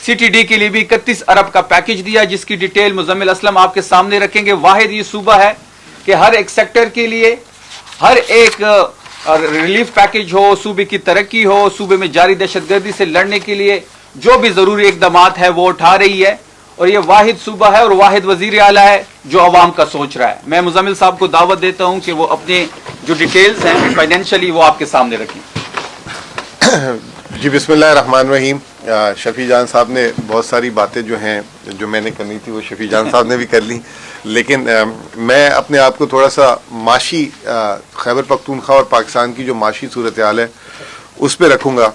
CTD کے لیے بھی 31 ارب کا پیکج دیا, جس کی ڈیٹیل مزمل اسلم آپ کے سامنے رکھیں گے. واحد یہ صوبہ ہے کہ ہر ایک سیکٹر کے لیے ہر ایک ریلیف پیکج ہو, صوبے کی ترقی ہو, صوبے میں جاری دہشت گردی سے لڑنے کے لیے جو بھی ضروری اقدامات ہے وہ اٹھا رہی ہے. اور یہ واحد صوبہ ہے اور واحد وزیر اعلیٰ ہے جو عوام کا سوچ رہا ہے. میں مزمل صاحب کو دعوت دیتا ہوں کہ وہ اپنے جو ڈیٹیلز ہیں فائنینشلی وہ آپ کے سامنے رکھیں. جی بسم اللہ الرحمن الرحیم. شفیع جان صاحب نے بہت ساری باتیں جو ہیں جو میں نے کرنی تھی وہ شفیع جان صاحب نے بھی کر لی, لیکن میں اپنے آپ کو تھوڑا سا معاشی خیبر پختونخوا اور پاکستان کی جو معاشی صورتحال ہے اس پہ رکھوں گا.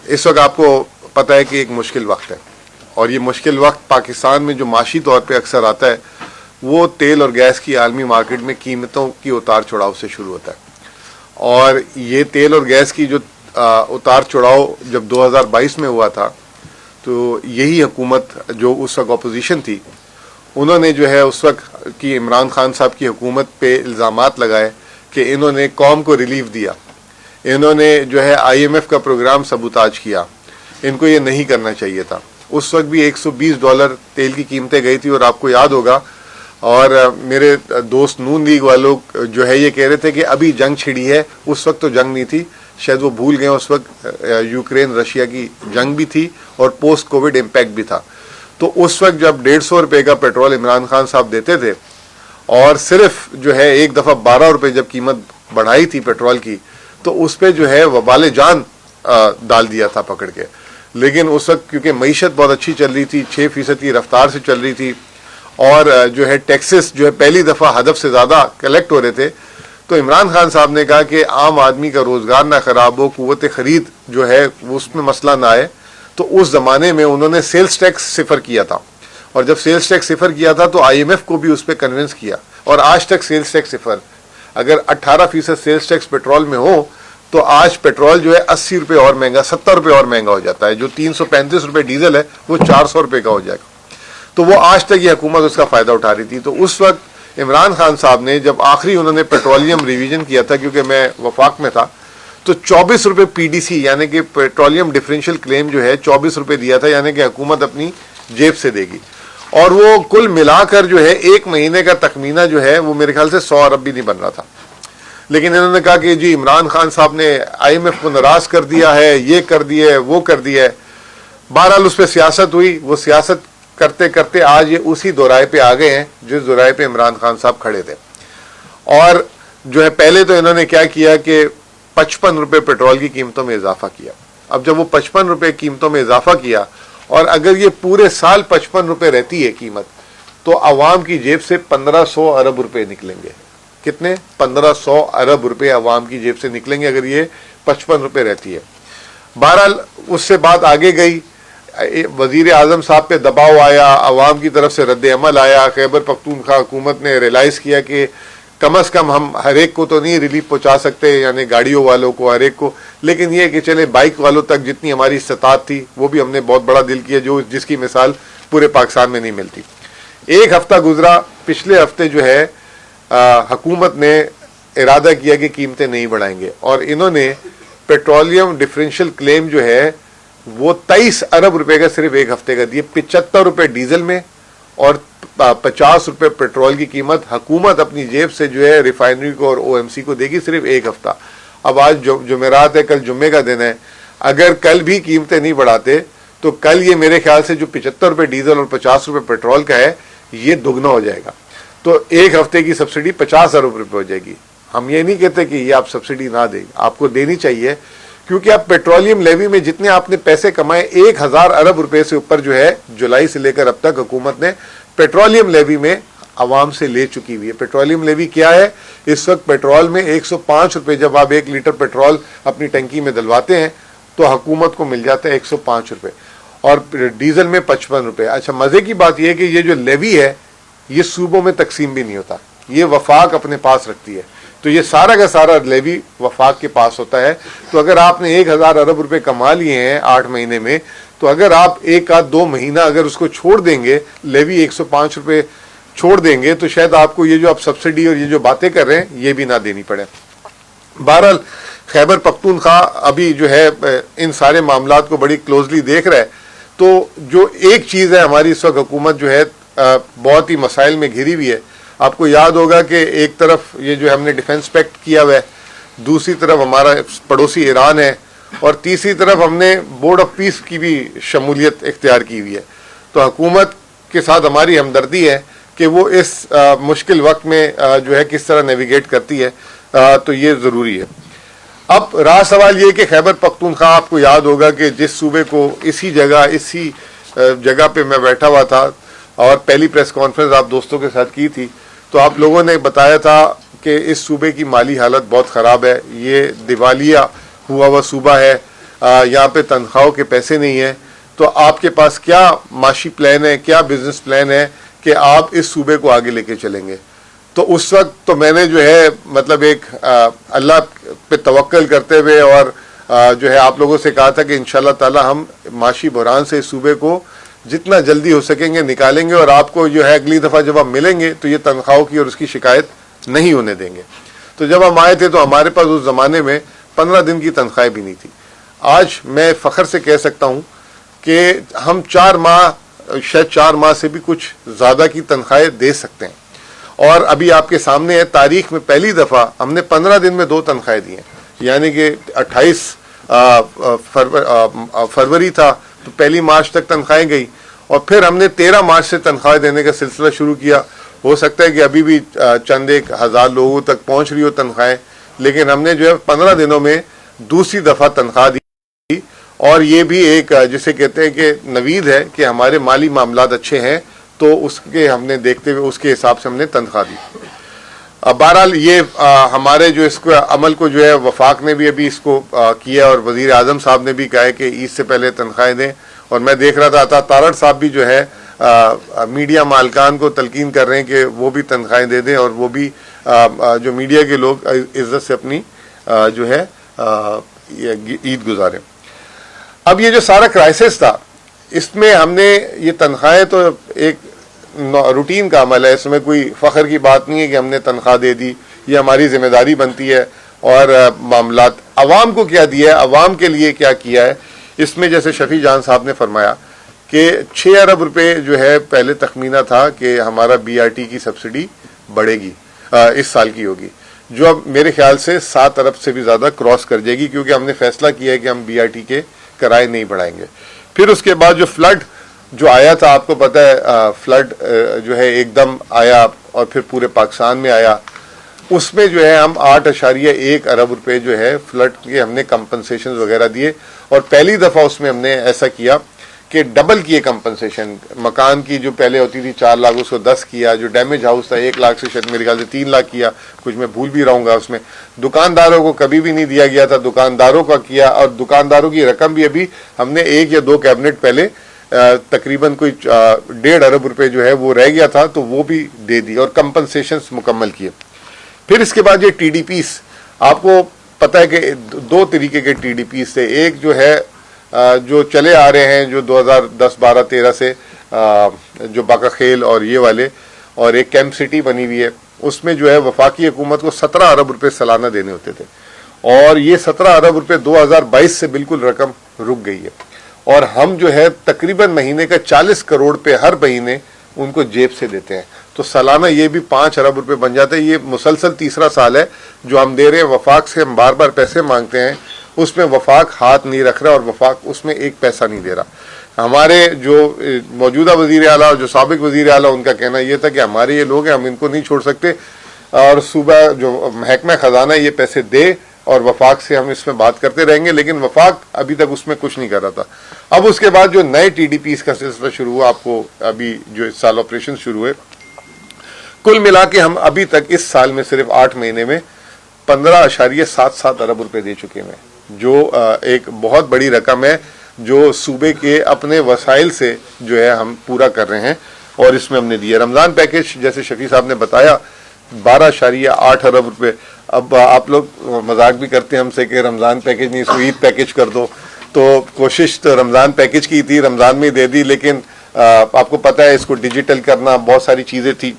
اس وقت آپ کو پتہ ہے کہ ایک مشکل وقت ہے, اور یہ مشکل وقت پاکستان میں جو معاشی طور پہ اکثر آتا ہے وہ تیل اور گیس کی عالمی مارکیٹ میں قیمتوں کی اتار چڑھاؤ سے شروع ہوتا ہے. اور یہ تیل اور گیس کی جو اتار چڑھاؤ جب 2022 میں ہوا تھا تو یہی حکومت جو اس وقت اپوزیشن تھی انہوں نے جو ہے اس وقت کی عمران خان صاحب کی حکومت پہ الزامات لگائے کہ انہوں نے قوم کو ریلیف دیا, انہوں نے جو ہے IMF کا پروگرام سبوتاج کیا, ان کو یہ نہیں کرنا چاہیے تھا. اس وقت بھی $120 تیل کی قیمتیں گئی تھی, اور آپ کو یاد ہوگا, اور میرے دوست نون لیگ والوں جو ہے یہ کہہ رہے تھے کہ ابھی جنگ چھڑی ہے. اس وقت تو جنگ نہیں تھی, شاید وہ بھول گئے, اس وقت یوکرین رشیا کی جنگ بھی تھی اور پوسٹ کووڈ امپیکٹ بھی تھا. تو اس وقت جب $150 کا پیٹرول عمران خان صاحب دیتے تھے اور صرف جو ہے ایک دفعہ $12 جب قیمت بڑھائی تھی پیٹرول کی تو اس پہ جو ہے وبال جان ڈال دیا تھا پکڑ کے. لیکن اس وقت کیونکہ معیشت بہت اچھی چل رہی تھی, 6% کی رفتار سے چل رہی تھی, اور جو ہے ٹیکسز جو ہے پہلی دفعہ ہدف سے زیادہ کلیکٹ ہو رہے تھے, تو عمران خان صاحب نے کہا کہ عام آدمی کا روزگار نہ خراب ہو, قوت خرید جو ہے اس میں مسئلہ نہ آئے. تو اس زمانے میں انہوں نے سیلز ٹیکس صفر کیا تھا, اور جب سیلز ٹیکس صفر کیا تھا تو IMF کو بھی اس پہ کنونس کیا, اور آج تک سیلز ٹیکس صفر. اگر 18% سیلز ٹیکس پیٹرول میں ہو تو آج پیٹرول جو ہے $80 اور مہنگا, $70 اور مہنگا ہو جاتا ہے. جو $335 ڈیزل ہے وہ $400 کا ہو جائے گا. تو وہ آج تک یہ حکومت اس کا فائدہ اٹھا رہی تھی. تو اس وقت عمران خان صاحب نے جب آخری انہوں نے پیٹرولیم ریویژن کیا تھا, کیونکہ میں وفاق میں تھا, تو $24 PDC یعنی کہ پیٹرولیم ڈفرینشیل کلیم جو ہے $24 دیا تھا, یعنی کہ حکومت اپنی جیب سے دے گی. اور وہ کل ملا کر جو ہے ایک مہینے کا تخمینہ جو ہے وہ میرے خیال سے $100 ارب بھی نہیں بن رہا تھا. لیکن انہوں نے کہا کہ جی عمران خان صاحب نے IMF کو ناراض کر دیا ہے, یہ کر دیا ہے, وہ کر دیا ہے. بہرحال اس پہ سیاست ہوئی, وہ سیاست کرتے کرتے آج یہ اسی دورائے پہ آ گئے ہیں جس دورائے پہ عمران خان صاحب کھڑے تھے. اور جو ہے پہلے تو انہوں نے کیا کیا کہ $55 پیٹرول کی قیمتوں میں اضافہ کیا. اب جب وہ $55 قیمتوں میں اضافہ کیا, اور اگر یہ پورے سال $55 رہتی ہے قیمت, تو عوام کی جیب سے 1500 ارب روپے نکلیں گے. کتنے؟ 1500 ارب روپے عوام کی جیب سے نکلیں گے اگر یہ $55 رہتی ہے. بہرحال اس سے بات آگے گئی, وزیر اعظم صاحب پہ دباؤ آیا, عوام کی طرف سے رد عمل آیا. خیبر پختونخوا حکومت نے ریلائز کیا کہ کم از کم ہم ہر ایک کو تو نہیں ریلیف پہنچا سکتے, یعنی گاڑیوں والوں کو ہر ایک کو, لیکن یہ کہ چلے بائک والوں تک جتنی ہماری استطاعت تھی وہ بھی ہم نے بہت بڑا دل کیا, جس کی مثال پورے پاکستان میں نہیں ملتی. ایک ہفتہ گزرا, پچھلے ہفتے جو ہے حکومت نے ارادہ کیا کہ قیمتیں نہیں بڑھائیں گے, اور انہوں نے پیٹرولیم ڈفرینشیل کلیم جو ہے وہ 23 ارب روپے کا صرف ایک ہفتے کا دیے. $75 ڈیزل میں اور $50 پیٹرول کی قیمت حکومت اپنی جیب سے جو ہے ریفائنری کو اور OMC کو دے گی صرف ایک ہفتہ. اب آج جمعرات ہے, کل جمعے کا دن ہے, اگر کل بھی قیمتیں نہیں بڑھاتے تو کل یہ میرے خیال سے جو $75 ڈیزل اور $50 پیٹرول کا ہے یہ دگنا ہو جائے گا. تو ایک ہفتے کی سبسڈی 50 ارب روپے ہو جائے گی. ہم یہ نہیں کہتے کہ یہ آپ سبسڈی نہ دیں, آپ کو دینی چاہیے, کیونکہ آپ پیٹرولیم لیوی میں جتنے آپ نے پیسے کمائے 1000 ارب روپے سے اوپر جو ہے جولائی سے لے کر اب تک حکومت نے پیٹرولیم لیوی میں عوام سے لے چکی ہوئی ہے. پیٹرولیم لیوی کیا ہے؟ اس وقت پیٹرول میں $105 جب آپ 1 لیٹر پیٹرول اپنی ٹنکی میں دلواتے ہیں تو حکومت کو مل جاتا ہے $105, اور ڈیزل میں $55. اچھا مزے کی بات یہ ہے کہ یہ جو لیوی ہے یہ صوبوں میں تقسیم بھی نہیں ہوتا, یہ وفاق اپنے پاس رکھتی ہے. تو یہ سارا کا سارا لیوی وفاق کے پاس ہوتا ہے. تو اگر آپ نے 1000 ارب روپے کما لیے ہیں 8 مہینے میں, تو اگر آپ 1-2 مہینہ اگر اس کو چھوڑ دیں گے, لیوی $105 چھوڑ دیں گے, تو شاید آپ کو یہ جو آپ سبسڈی اور یہ جو باتیں کر رہے ہیں یہ بھی نہ دینی پڑے. بہرحال خیبر پختونخوا ابھی جو ہے ان سارے معاملات کو بڑی کلوزلی دیکھ رہا ہے. تو جو ایک چیز ہے ہماری اس وقت حکومت جو ہے بہت ہی مسائل میں گھری ہوئی ہے. آپ کو یاد ہوگا کہ ایک طرف یہ جو ہم نے ڈیفنس پیکٹ کیا ہوا ہے, دوسری طرف ہمارا پڑوسی ایران ہے, اور تیسری طرف ہم نے بورڈ آف پیس کی بھی شمولیت اختیار کی ہوئی ہے. تو حکومت کے ساتھ ہماری ہمدردی ہے کہ وہ اس مشکل وقت میں جو ہے کس طرح نیویگیٹ کرتی ہے, تو یہ ضروری ہے. اب رہا سوال یہ کہ خیبر پختونخوا, آپ کو یاد ہوگا کہ جس صوبے کو اسی جگہ پہ میں بیٹھا ہوا تھا اور پہلی پریس کانفرنس آپ دوستوں کے ساتھ کی تھی, تو آپ لوگوں نے بتایا تھا کہ اس صوبے کی مالی حالت بہت خراب ہے, یہ دیوالیہ ہوا ہوا صوبہ ہے, یہاں پہ تنخواہوں کے پیسے نہیں ہیں. تو آپ کے پاس کیا معاشی پلان ہے, کیا بزنس پلان ہے کہ آپ اس صوبے کو آگے لے کے چلیں گے؟ تو اس وقت تو میں نے جو ہے مطلب ایک اللہ پہ توکل کرتے ہوئے اور جو ہے آپ لوگوں سے کہا تھا کہ انشاءاللہ تعالی ہم معاشی بحران سے اس صوبے کو جتنا جلدی ہو سکیں گے نکالیں گے, اور آپ کو جو ہے اگلی دفعہ جب ہم ملیں گے تو یہ تنخواہوں کی اور اس کی شکایت نہیں ہونے دیں گے. تو جب ہم آئے تھے تو ہمارے پاس اس زمانے میں 15 دن کی تنخواہیں بھی نہیں تھی. آج میں فخر سے کہہ سکتا ہوں کہ ہم 4 ماہ, شاید 4 ماہ سے بھی کچھ زیادہ کی تنخواہیں دے سکتے ہیں. اور ابھی آپ کے سامنے ہے, تاریخ میں پہلی دفعہ ہم نے 15 دن میں 2 تنخواہیں دی ہیں, یعنی کہ 28 فروری تھا تو 1 مارچ تک تنخواہیں گئی, اور پھر ہم نے 13 مارچ سے تنخواہیں دینے کا سلسلہ شروع کیا. ہو سکتا ہے کہ ابھی بھی چند ایک ہزار لوگوں تک پہنچ رہی ہو تنخواہیں, لیکن ہم نے جو ہے 15 دنوں میں دوسری دفعہ تنخواہ دی. اور یہ بھی ایک جسے کہتے ہیں کہ نوید ہے کہ ہمارے مالی معاملات اچھے ہیں, تو اس کے ہم نے دیکھتے ہوئے اس کے حساب سے ہم نے تنخواہ دی. بہرحال یہ ہمارے جو اس کو عمل کو جو ہے وفاق نے بھی ابھی اس کو کیا, اور وزیر اعظم صاحب نے بھی کہا ہے کہ عید سے پہلے تنخواہیں دیں. اور میں دیکھ رہا تھا عطا تارڑ صاحب بھی جو ہے میڈیا مالکان کو تلقین کر رہے ہیں کہ وہ بھی تنخواہیں دے دیں, اور وہ بھی جو میڈیا کے لوگ عزت سے اپنی جو ہے عید گزاریں. اب یہ جو سارا کرائسس تھا, اس میں ہم نے یہ تنخواہیں تو ایک روٹین کا عمل ہے, اس میں کوئی فخر کی بات نہیں ہے کہ ہم نے تنخواہ دے دی, یہ ہماری ذمہ داری بنتی ہے. اور معاملات عوام کو کیا دیا ہے, عوام کے لیے کیا کیا ہے, اس میں جیسے شفیع جان صاحب نے فرمایا کہ 6 ارب روپے جو ہے پہلے تخمینہ تھا کہ ہمارا BRT کی سبسڈی بڑھے گی, اس سال کی ہوگی, جو اب میرے خیال سے 7 ارب سے بھی زیادہ کراس کر جائے گی, کیونکہ ہم نے فیصلہ کیا ہے کہ ہم BRT کے کرائے نہیں بڑھائیں گے. پھر اس کے بعد جو فلڈ جو آیا تھا, آپ کو پتہ ہے فلڈ جو ہے ایک دم آیا اور پھر پورے پاکستان میں آیا, اس میں جو ہے ہم 8.1 ارب روپے جو ہے فلڈ کے ہم نے کمپنسیشن وغیرہ دیے. اور پہلی دفعہ اس میں ہم نے ایسا کیا کہ ڈبل کیے کمپنسیشن. مکان کی جو پہلے ہوتی تھی 4 لاکھ اس کو 10 کیا, جو ڈیمیج ہاؤس تھا 1 لاکھ سے شاید میرے خیال سے 3 لاکھ کیا, کچھ میں بھول بھی رہوں گا. اس میں دکانداروں کو کبھی بھی نہیں دیا گیا تھا, دکانداروں کا کیا, اور دکانداروں کی رقم بھی ابھی ہم نے 1 یا 2 کیبنٹ پہلے تقریباً کوئی 1.5 ارب روپے جو ہے وہ رہ گیا تھا, تو وہ بھی دے دی اور کمپنسیشنز مکمل کیے. پھر اس کے بعد یہ TDPs, آپ کو پتہ ہے کہ 2 طریقے کے TDPs تھے. ایک جو ہے جو چلے آ رہے ہیں جو 2010 12 13 سے جو باقا خیل اور یہ والے, اور ایک کیمپ سٹی بنی ہوئی ہے, اس میں جو ہے وفاقی حکومت کو 17 ارب روپے سالانہ دینے ہوتے تھے, اور یہ 17 ارب روپے 2022 سے بالکل رقم رک گئی ہے. اور ہم جو ہے تقریباً مہینے کا 40 کروڑ پہ ہر مہینے ان کو جیب سے دیتے ہیں, تو سالانہ یہ بھی 5 ارب روپے بن جاتے ہیں. یہ مسلسل تیسرا سال ہے جو ہم دے رہے ہیں. وفاق سے ہم بار بار پیسے مانگتے ہیں, اس میں وفاق ہاتھ نہیں رکھ رہا, اور وفاق اس میں 1 پیسہ نہیں دے رہا. ہمارے جو موجودہ وزیر اعلیٰ اور جو سابق وزیر اعلیٰ, ان کا کہنا یہ تھا کہ ہمارے یہ لوگ ہیں, ہم ان کو نہیں چھوڑ سکتے, اور صوبہ جو محکمہ خزانہ یہ پیسے دے, اور وفاق سے ہم اس میں بات کرتے رہیں گے. لیکن وفاق ابھی تک اس میں کچھ نہیں کر رہا تھا. اب اس کے بعد جو نئے TDPs کا سلسلہ شروع ہوا, آپ کو ابھی جو اس سال آپریشن شروع ہوئے, کل ملا کے ہم ابھی تک اس سال میں صرف 8 مہینے میں 15.77 ارب روپے دے چکے ہیں, جو ایک بہت بڑی رقم ہے جو صوبے کے اپنے وسائل سے جو ہے ہم پورا کر رہے ہیں. اور اس میں ہم نے دیا رمضان پیکج, جیسے شفیع صاحب نے بتایا 12.8 ارب روپے. اب آپ لوگ مذاق بھی کرتے ہیں ہم سے کہ رمضان پیکج نہیں, اس کو عید پیکج کر دو, تو کوشش تو رمضان پیکج کی تھی, رمضان میں دے دی, لیکن آپ کو پتہ ہے اس کو ڈیجیٹل کرنا, بہت ساری چیزیں تھی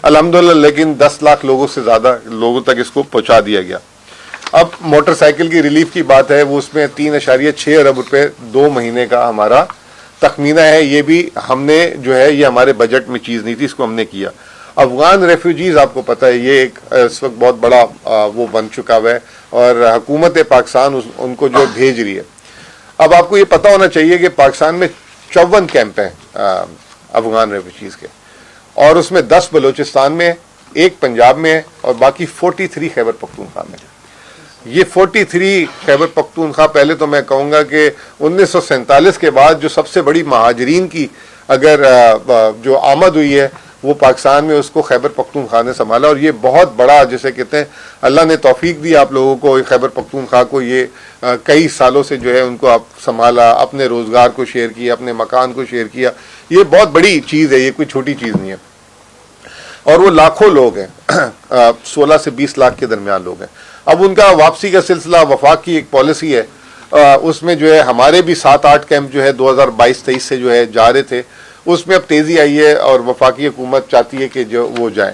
الحمدللہ, لیکن 10 لاکھ لوگوں سے زیادہ لوگوں تک اس کو پہنچا دیا گیا. اب موٹر سائیکل کی ریلیف کی بات ہے, وہ اس میں 3.6 ارب روپے 2 مہینے کا ہمارا تخمینہ ہے یہ بھی ہم نے جو ہے یہ ہمارے بجٹ میں چیز نہیں تھی, اس کو ہم نے کیا. افغان ریفیوجیز آپ کو پتہ ہے یہ ایک اس وقت بہت بڑا وہ بن چکا ہوا ہے اور حکومت پاکستان ان کو جو بھیج رہی ہے. اب آپ کو یہ پتہ ہونا چاہیے کہ پاکستان میں 54 کیمپ ہیں افغان ریفیوجیز کے, اور اس میں 10 بلوچستان میں, ایک پنجاب میں ہے, اور باقی 43 خیبر پختونخوا میں. یہ 43 خیبر پختونخوا پہلے تو میں کہوں گا کہ 1947 کے بعد جو سب سے بڑی مہاجرین کی اگر جو آمد ہوئی ہے وہ پاکستان میں, اس کو خیبر پختونخوا نے سنبھالا. اور یہ بہت بڑا جسے کہتے ہیں اللہ نے توفیق دی آپ لوگوں کو, خیبر پختونخوا کو یہ کئی سالوں سے جو ہے ان کو آپ سنبھالا, اپنے روزگار کو شیئر کیا, اپنے مکان کو شیئر کیا. یہ بہت بڑی چیز ہے, یہ کوئی چھوٹی چیز نہیں ہے. اور وہ لاکھوں لوگ ہیں, 16 سے 20 لاکھ کے درمیان لوگ ہیں. اب ان کا واپسی کا سلسلہ, وفاق کی ایک پالیسی ہے, اس میں جو ہے ہمارے بھی 7-8 کیمپ جو ہے 2022-23 سے جو ہے جا رہے تھے, اس میں اب تیزی آئی ہے اور وفاقی حکومت چاہتی ہے کہ جو وہ جائیں.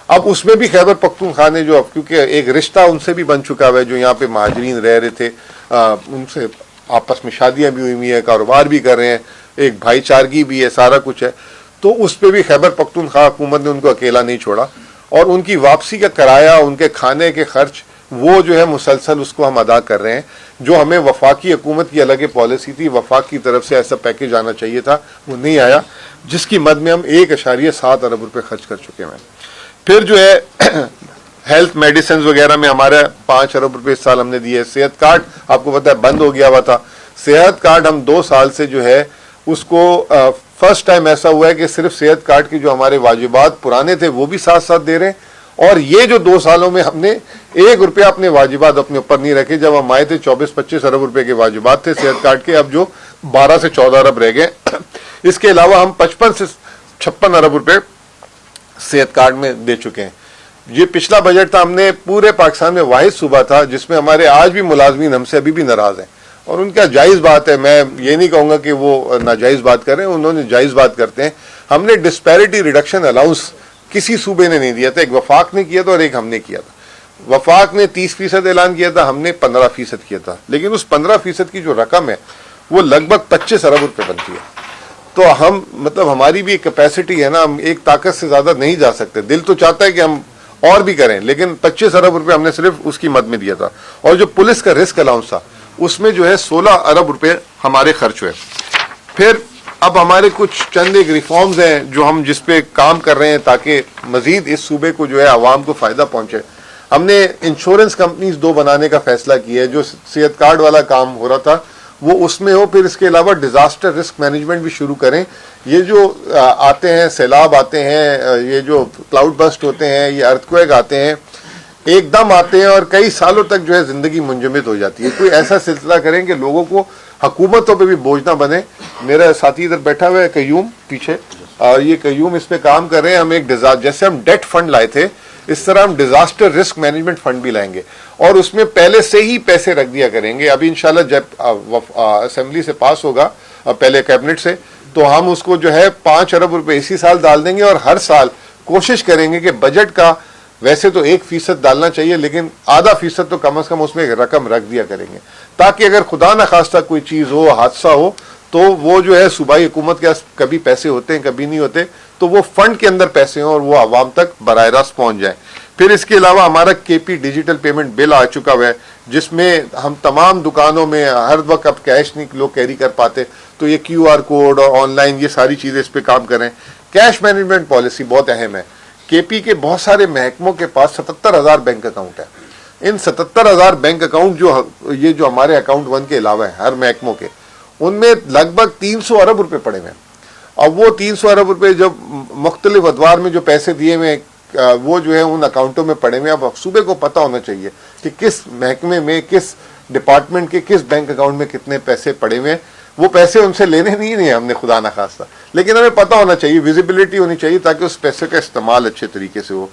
اب اس میں بھی خیبر پختونخوا نے جو, کیونکہ ایک رشتہ ان سے بھی بن چکا ہے, جو یہاں پہ مہاجرین رہ رہے تھے ان سے آپس میں شادیاں بھی ہوئی ہیں, کاروبار بھی کر رہے ہیں, ایک بھائی چارگی بھی ہے, سارا کچھ ہے. تو اس پہ بھی خیبر پختونخوا حکومت نے ان کو اکیلا نہیں چھوڑا, اور ان کی واپسی کا کرایہ, ان کے کھانے کے خرچ, وہ جو ہے مسلسل اس کو ہم ادا کر رہے ہیں. جو ہمیں وفاقی حکومت کی الگ پالیسی تھی, وفاق کی طرف سے ایسا پیکیج آنا چاہیے تھا, وہ نہیں آیا, جس کی مد میں ہم 1.7 ارب روپے خرچ کر چکے ہیں. پھر جو ہے ہیلتھ میڈیسنز وغیرہ میں ہمارا 5 ارب روپے اس سال ہم نے دیے. صحت کارڈ آپ کو پتہ ہے بند ہو گیا ہوا تھا. صحت کارڈ ہم 2 سال سے جو ہے اس کو فرسٹ ٹائم ایسا ہوا ہے کہ صرف صحت کارڈ کے جو ہمارے واجبات پرانے تھے وہ بھی ساتھ ساتھ دے رہے ہیں, اور یہ جو 2 سالوں میں ہم نے 1 روپیہ اپنے واجبات اپنے اوپر نہیں رکھے. جب ہم آئے تھے 24-25 ارب روپے کے واجبات تھے صحت کارڈ کے, اب جو 12 سے 14 ارب رہ گئے. اس کے علاوہ ہم 55 سے 56 ارب روپے صحت کارڈ میں دے چکے ہیں. یہ پچھلا بجٹ تھا, ہم نے پورے پاکستان میں واحد صوبہ تھا جس میں ہمارے آج بھی ملازمین ہم سے ابھی بھی ناراض ہیں, اور ان کا جائز بات ہے, میں یہ نہیں کہوں گا کہ وہ ناجائز بات کر رہے ہیں, انہوں نے جائز بات کرتے ہیں. ہم نے ڈسپیرٹی ریڈکشن الاؤنس کسی صوبے نے نہیں دیا تھا, ایک وفاق نے کیا تھا اور ایک ہم نے کیا تھا. وفاق نے 30% اعلان کیا تھا, ہم نے 15% کیا تھا, لیکن اس 15% کی جو رقم ہے وہ لگ بھگ 25 ارب روپے بنتی ہے. تو ہم مطلب ہماری بھی ایک کیپیسٹی ہے نا, ہم ایک طاقت سے زیادہ نہیں جا سکتے. دل تو چاہتا ہے کہ ہم اور بھی کریں, لیکن 25 ارب روپے ہم نے صرف اس کی مد میں دیا تھا. اور جو پولیس کا رسک الاؤنس تھا اس میں جو ہے 16 ارب روپے ہمارے خرچ ہوئے. پھر اب ہمارے کچھ چند ایک ریفارمز ہیں جو ہم جس پہ کام کر رہے ہیں تاکہ مزید اس صوبے کو جو ہے عوام کو فائدہ پہنچے. ہم نے انشورنس کمپنیز 2 بنانے کا فیصلہ کیا ہے. جو صحت کارڈ والا کام ہو رہا تھا وہ اس میں ہو, پھر اس کے علاوہ ڈیزاسٹر رسک مینجمنٹ بھی شروع کریں. یہ جو آتے ہیں سیلاب آتے ہیں, یہ جو کلاؤڈ بسٹ ہوتے ہیں, یہ ارتھکویک آتے ہیں, ایک دم آتے ہیں اور کئی سالوں تک جو ہے زندگی منجمد ہو جاتی ہے. کوئی ایسا سلسلہ کریں کہ لوگوں کو, حکومتوں پہ بھی بوجھ نہ بنے. میرا ساتھی ادھر بیٹھا ہوا ہے قیوم پیچھے, اور یہ قیوم اس پہ کام کر رہے ہیں. ہم ایک جیسے ہم ڈیٹ فنڈ لائے تھے اس طرح ہم ڈیزاسٹر رسک مینجمنٹ فنڈ بھی لائیں گے, اور اس میں پہلے سے ہی پیسے رکھ دیا کریں گے. ابھی انشاءاللہ جب اسمبلی سے پاس ہوگا پہلے کیبنٹ سے, تو ہم اس کو جو ہے 5 ارب روپے اسی سال ڈال دیں گے, اور ہر سال کوشش کریں گے کہ بجٹ کا ویسے تو 1% ڈالنا چاہیے, لیکن آدھا فیصد تو کم از کم اس میں ایک رقم رکھ دیا کریں گے, تاکہ اگر خدا نخواستہ کوئی چیز ہو, حادثہ ہو, تو وہ جو ہے صوبائی حکومت کے کبھی پیسے ہوتے ہیں کبھی نہیں ہوتے, تو وہ فنڈ کے اندر پیسے ہوں اور وہ عوام تک براہ راست پہنچ جائیں. پھر اس کے علاوہ ہمارا KP ڈیجیٹل پیمنٹ بل آ چکا ہوا ہے, جس میں ہم تمام دکانوں میں ہر وقت اب کیش نہیں لوگ کیری کر پاتے, تو یہ QR کوڈ اور آن لائن یہ ساری چیزیں اس پہ کام کریں. کیش مینجمنٹ پالیسی بہت اہم ہے. KP کے بہت سارے محکموں کے پاس 77,000 بینک اکاؤنٹ ہے. ان 77,000 بینک اکاؤنٹ یہ جو ہمارے اکاؤنٹ 1 کے علاوہ ہیں ہر محکموں کے, ان میں لگ بھگ 300 ارب روپے پڑے ہوئے ہیں. اب وہ 300 ارب روپے جب مختلف ادوار میں جو پیسے دیے ہوئے وہ جو ہے ان اکاؤنٹوں میں پڑے ہوئے. اب صوبے کو پتہ ہونا چاہیے کہ کس محکمے میں, کس ڈپارٹمنٹ کے کس بینک اکاؤنٹ میں کتنے پیسے پڑے ہوئے ہیں. وہ پیسے ان سے لینے نہیں ہم نے خدا نخواستہ, لیکن ہمیں پتہ ہونا چاہیے, ویزیبلٹی ہونی چاہیے تاکہ اس پیسے کا استعمال اچھے طریقے سے ہو.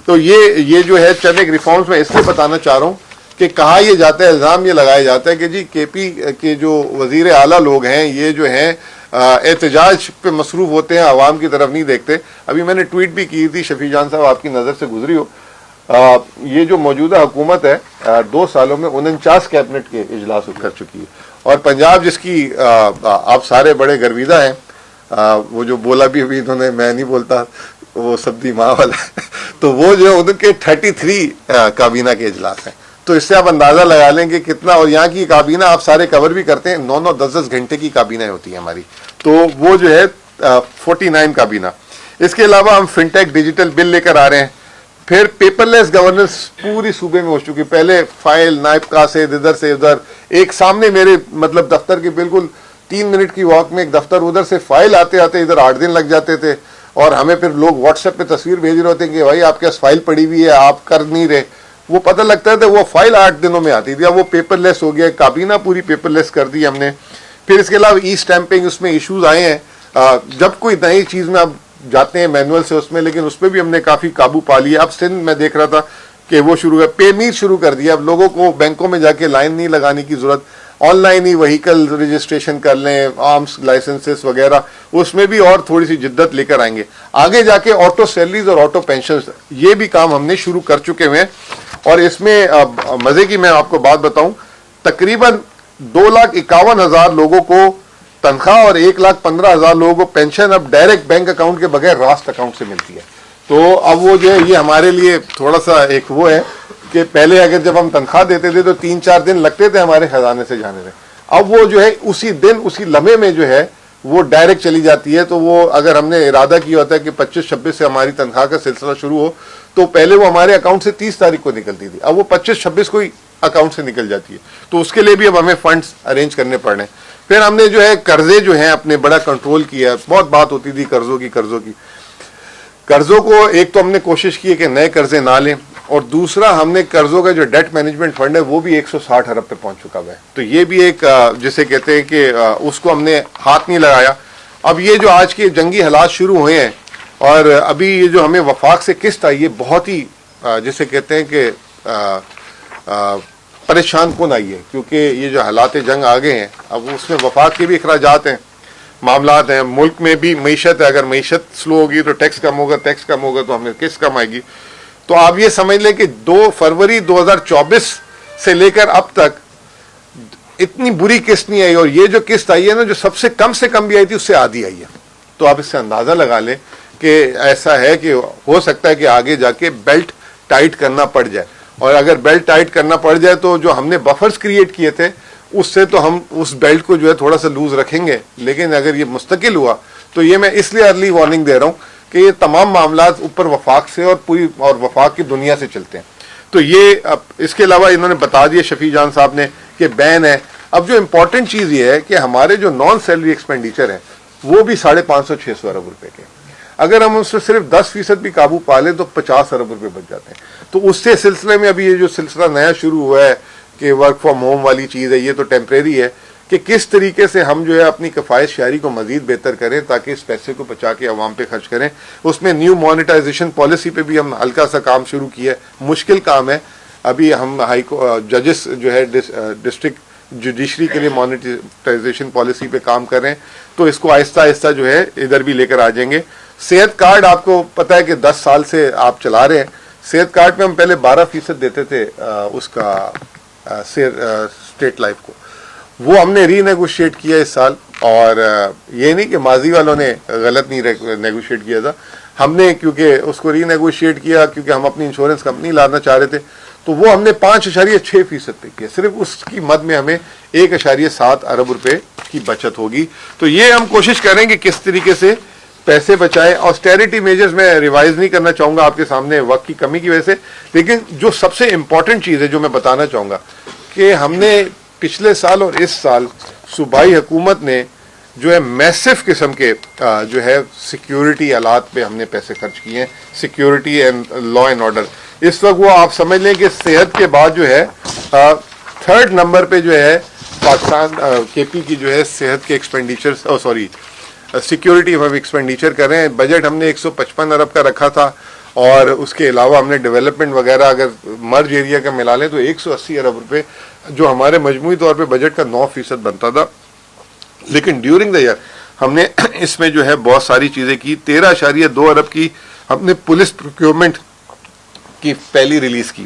تو یہ جو ہے چند ایک ریفارمز میں اس لیے بتانا چاہ رہا ہوں کہ کہا یہ جاتا ہے, الزام یہ لگایا جاتا ہے کہ جی KP کے جو وزیر اعلیٰ لوگ ہیں یہ جو ہیں احتجاج پہ مصروف ہوتے ہیں, عوام کی طرف نہیں دیکھتے. ابھی میں نے ٹویٹ بھی کی تھی, شفیع جان صاحب آپ کی نظر سے گزری ہو, یہ جو موجودہ حکومت ہے 2 سالوں میں 49 کیبنٹ کے اجلاس کر چکی ہے, اور پنجاب جس کی آپ سارے بڑے گرویدہ ہیں، وہ جو بولا بھی ابھی انہوں نے، میں نہیں بولتا، وہ سبدی ماں والا تو وہ جو ہے ان کے 33 کابینہ کے اجلاس ہیں. تو اس سے آپ اندازہ لگا لیں کہ کتنا، اور یہاں کی کابینہ آپ سارے کور بھی کرتے ہیں، 9 10 گھنٹے کی کابینہ ہوتی ہیں ہماری. تو وہ جو ہے 49 کابینہ. اس کے علاوہ ہم فنٹیک ڈیجیٹل بل لے کر آ رہے ہیں. پھر پیپر لیس گورننس پوری صوبے میں ہو چکی. پہلے فائل نائب کا سے ادھر سے ادھر، ایک سامنے میرے مطلب دفتر کے بالکل 3 منٹ کی واک میں ایک دفتر، ادھر سے فائل آتے آتے ادھر 8 دن لگ جاتے تھے. اور ہمیں پھر لوگ واٹس ایپ پہ تصویر بھیج رہے ہوتے ہیں کہ بھائی آپ کے پاس فائل پڑی ہوئی ہے، آپ کر نہیں رہے. وہ پتہ لگتا ہے وہ فائل 8 دنوں میں آتی تھی. اب وہ پیپر لیس ہو گیا، کابینہ پوری پیپر لیس کر دی ہم نے. پھر اس کے علاوہ ای اسٹیمپنگ، اس میں ایشوز آئے ہیں. جب کوئی نئی چیز میں اب جاتے ہیں مینول سے اس میں، لیکن اس پہ بھی ہم نے کافی قابو پا لیا. اب سندھ میں دیکھ رہا تھا کہ وہ شروع ہے، پے میٹ شروع کر دیا. اب لوگوں کو بینکوں میں جا کے لائن نہیں لگانے کی ضرورت، on line he vehicle registration کر لیں، آرمس لائسنسز وغیرہ. اس میں بھی اور تھوڑی سی جدت لے کر آئیں گے. آگے جا کے آٹو سیلریز اور آٹو پینشنز، یہ بھی کام ہم نے شروع کر چکے ہوئے ہیں. اور اس میں مزے کی میں آپ کو بات بتاؤں، تقریباً 2,51,000 لوگوں کو تنخواہ اور 1,15,000 لوگوں کو پینشن اب ڈائریکٹ بینک اکاؤنٹ کے بغیر راست اکاؤنٹ سے ملتی ہے. تو اب وہ جو ہے یہ ہمارے لیے تھوڑا سا ایک وہ ہے کہ پہلے اگر جب ہم تنخواہ دیتے تھے تو 3-4 دن لگتے تھے ہمارے خزانے سے جانے میں. اب وہ جو ہے اسی دن اسی لمحے میں جو ہے وہ ڈائریکٹ چلی جاتی ہے. تو وہ اگر ہم نے ارادہ کیا ہوتا ہے کہ 25-26 سے ہماری تنخواہ کا سلسلہ شروع ہو، تو پہلے وہ ہمارے اکاؤنٹ سے 30 تاریخ کو نکلتی تھی. اب وہ 25-26 کو ہی اکاؤنٹ سے نکل جاتی ہے. تو اس کے لیے بھی اب ہمیں فنڈز ارینج کرنے پڑ رہے ہیں. پھر ہم نے جو ہے قرضے جو ہیں اپنے بڑا کنٹرول کیا. بہت بات ہوتی تھی قرضوں کی. قرضوں کو ایک تو ہم نے کوشش کی ہے کہ نئے قرضے نہ لیں، اور دوسرا ہم نے قرضوں کا جو ڈیٹ مینجمنٹ فنڈ ہے وہ بھی 160 ارب پہ پہنچ چکا ہے. تو یہ بھی ایک جسے کہتے ہیں کہ اس کو ہم نے ہاتھ نہیں لگایا. اب یہ جو آج کے جنگی حالات شروع ہوئے ہیں، اور ابھی یہ جو ہمیں وفاق سے قسط آئی ہے، بہت ہی جسے کہتے ہیں کہ پریشان کن آئی ہے، کیونکہ یہ جو حالات جنگ آگے ہیں، اب اس میں وفاق کے بھی اخراجات ہیں، معاملات ہیں. ملک میں بھی معیشت ہے، اگر معیشت سلو ہوگی تو ٹیکس کم ہوگا تو ہمیں قسط کم آئے گی. تو آپ یہ سمجھ لیں کہ 2 فروری 2024 سے لے کر اب تک اتنی بری قسط نہیں آئی. اور یہ جو قسط آئی ہے نا، جو سب سے کم بھی آئی تھی، اس سے آدھی آئی ہے. تو آپ اس سے اندازہ لگا لیں کہ ایسا ہے کہ ہو سکتا ہے کہ آگے جا کے بیلٹ ٹائٹ کرنا پڑ جائے. اور اگر بیلٹ ٹائٹ کرنا پڑ جائے تو جو ہم نے بفرز کریٹ کیے تھے اس سے تو ہم اس بیلٹ کو جو ہے تھوڑا سا لوز رکھیں گے. لیکن اگر یہ مستقل ہوا تو یہ میں اس لیے ارلی وارننگ دے رہا ہوں کہ یہ تمام معاملات اوپر وفاق سے اور وفاق کی دنیا سے چلتے ہیں. تو یہ اس کے علاوہ انہوں نے بتا دیا شفیع جان صاحب نے کہ بین ہے. اب جو امپورٹنٹ چیز یہ ہے کہ ہمارے جو نان سیلری ایکسپینڈیچر ہیں وہ بھی 550-600 ارب روپے کے. اگر ہم اس سے صرف 10% بھی قابو پا لیں تو 50 ارب روپے بچ جاتے ہیں. تو اس سے سلسلے میں ابھی یہ جو سلسلہ نیا شروع ہوا ہے کہ ورک فرام ہوم والی چیز ہے، یہ تو ٹیمپریری ہے، کہ کس طریقے سے ہم جو ہے اپنی کفایت شعاری کو مزید بہتر کریں تاکہ اس پیسے کو بچا کے عوام پہ خرچ کریں. اس میں نیو مانیٹائزیشن پالیسی پہ بھی ہم ہلکا سا کام شروع کیا ہے. مشکل کام ہے. ابھی ہم ججز جو ہے ڈسٹرکٹ جوڈیشری کے لیے مانیٹائزیشن پالیسی پہ کام کر رہے ہیں. تو اس کو آہستہ آہستہ جو ہے ادھر بھی لے کر آ جائیں گے. صحت کارڈ آپ کو پتہ ہے کہ 10 سال سے آپ چلا رہے ہیں. صحت کارڈ پہ ہم پہلے 12% دیتے تھے اس کا اسٹیٹ لائف کو. وہ ہم نے ری نیگوشیٹ کیا اس سال. اور یہ نہیں کہ ماضی والوں نے غلط نہیں نیگوشیٹ کیا تھا، ہم نے کیونکہ اس کو ری نیگوشیٹ کیا کیونکہ ہم اپنی انشورنس کمپنی لانا چاہ رہے تھے. تو وہ ہم نے 5.6% پہ کیا. صرف اس کی مد میں ہمیں 1.7 ارب روپے کی بچت ہوگی. تو یہ ہم کوشش کریں کہ کس طریقے سے پیسے بچائیں. آسٹیریٹی میجرز میں ریوائز نہیں کرنا چاہوں گا آپ کے سامنے وقت کی کمی کی وجہ سے، لیکن جو سب سے امپورٹنٹ چیز ہے جو میں بتانا چاہوں گا کہ ہم نے پچھلے سال اور اس سال صوبائی حکومت نے جو ہے میسف قسم کے جو ہے سیکیورٹی آلات پہ ہم نے پیسے خرچ کیے ہیں. Security and law and order اس وقت وہ آپ سمجھ لیں کہ صحت کے بعد جو ہے 3rd نمبر پہ جو ہے پاکستان کے پی کی جو ہے صحت کے ایکسپینڈیچر سیکیورٹی ہم ایکسپینڈیچر کر رہے ہیں. بجٹ ہم نے 155 ارب کا رکھا تھا، اور اس کے علاوہ ہم نے ڈیولپمنٹ وغیرہ اگر مرج ایریا کا ملا لیں تو 180 ارب روپے، جو ہمارے مجموعی طور پہ بجٹ کا 9% بنتا تھا. لیکن ڈیورنگ دا ایئر ہم نے اس میں جو ہے بہت ساری چیزیں کی. 13.2 ارب کی ہم نے پولیس پروکیورمنٹ کی پہلی ریلیز کی.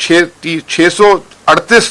638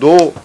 2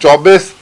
24,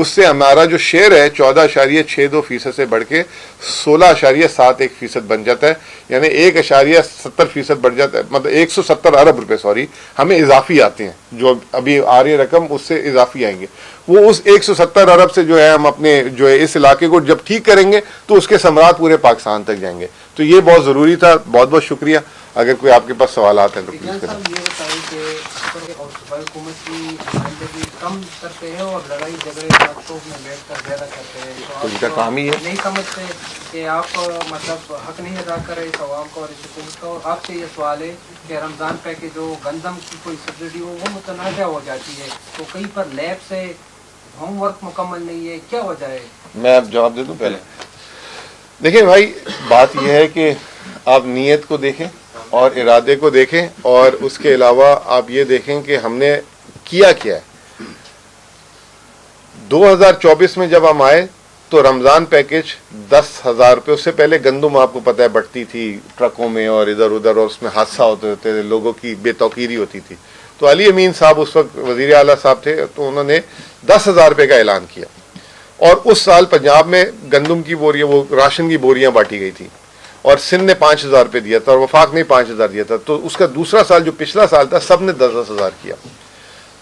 اس سے ہمارا جو شیئر ہے 14.62% سے بڑھ کے 16.71% بن جاتا ہے، یعنی 1.70% بڑھ جاتا ہے، مطلب 170 ارب روپے ہمیں اضافی آتے ہیں، جو ابھی آ رہی رقم اس سے اضافی آئیں گے، وہ اس 170 ارب سے جو ہے ہم اپنے جو ہے اس علاقے کو جب ٹھیک کریں گے تو اس کے ثمرات پورے پاکستان تک جائیں گے. تو یہ بہت ضروری تھا. بہت بہت شکریہ. اگر کوئی آپ کے پاس سوالات ہیں تو پلیز کریں. یہ بتائیں کہ اور صوبائی حکومت کی نمائندگی کم کرتے ہیں اور لڑائی جھگڑے میں بیٹھ کر زیادہ کرتے ہیں، تو ان کا کام ہی ہے. نہیں سمجھتے کہ آپ مطلب حق نہیں ادا کر رہے اس عوام کا اور اس حکومت کا. اور آپ سے یہ سوال ہے کہ رمضان پیکیج جو گندم کی کوئی سبسڈی ہو وہ متنازع ہو جاتی ہے، تو کہیں پر لیب سے ہوم ورک مکمل نہیں ہے، کیا وجہ ہے؟ میں اب جواب دے دوں پہلے. دیکھیں بھائی، بات یہ ہے کہ آپ نیت کو دیکھیں اور ارادے کو دیکھیں، اور اس کے علاوہ آپ یہ دیکھیں کہ ہم نے کیا کیا ہے. 2024 میں جب ہم آئے تو رمضان پیکج 10,000 روپے، اس سے پہلے گندم آپ کو پتہ ہے بٹتی تھی ٹرکوں میں اور ادھر ادھر، اور اس میں حادثہ ہوتے تھے، لوگوں کی بے توقیری ہوتی تھی. تو علی امین صاحب اس وقت وزیر اعلیٰ صاحب تھے، تو انہوں نے 10,000 روپے کا اعلان کیا، اور اس سال پنجاب میں گندم کی بوریاں، وہ راشن کی بوریاں بانٹی گئی تھی، اور سندھ نے 5,000 روپے دیا تھا اور وفاق نے 5,000 دیا تھا. تو اس کا دوسرا سال جو پچھلا سال تھا سب نے 10,000 کیا.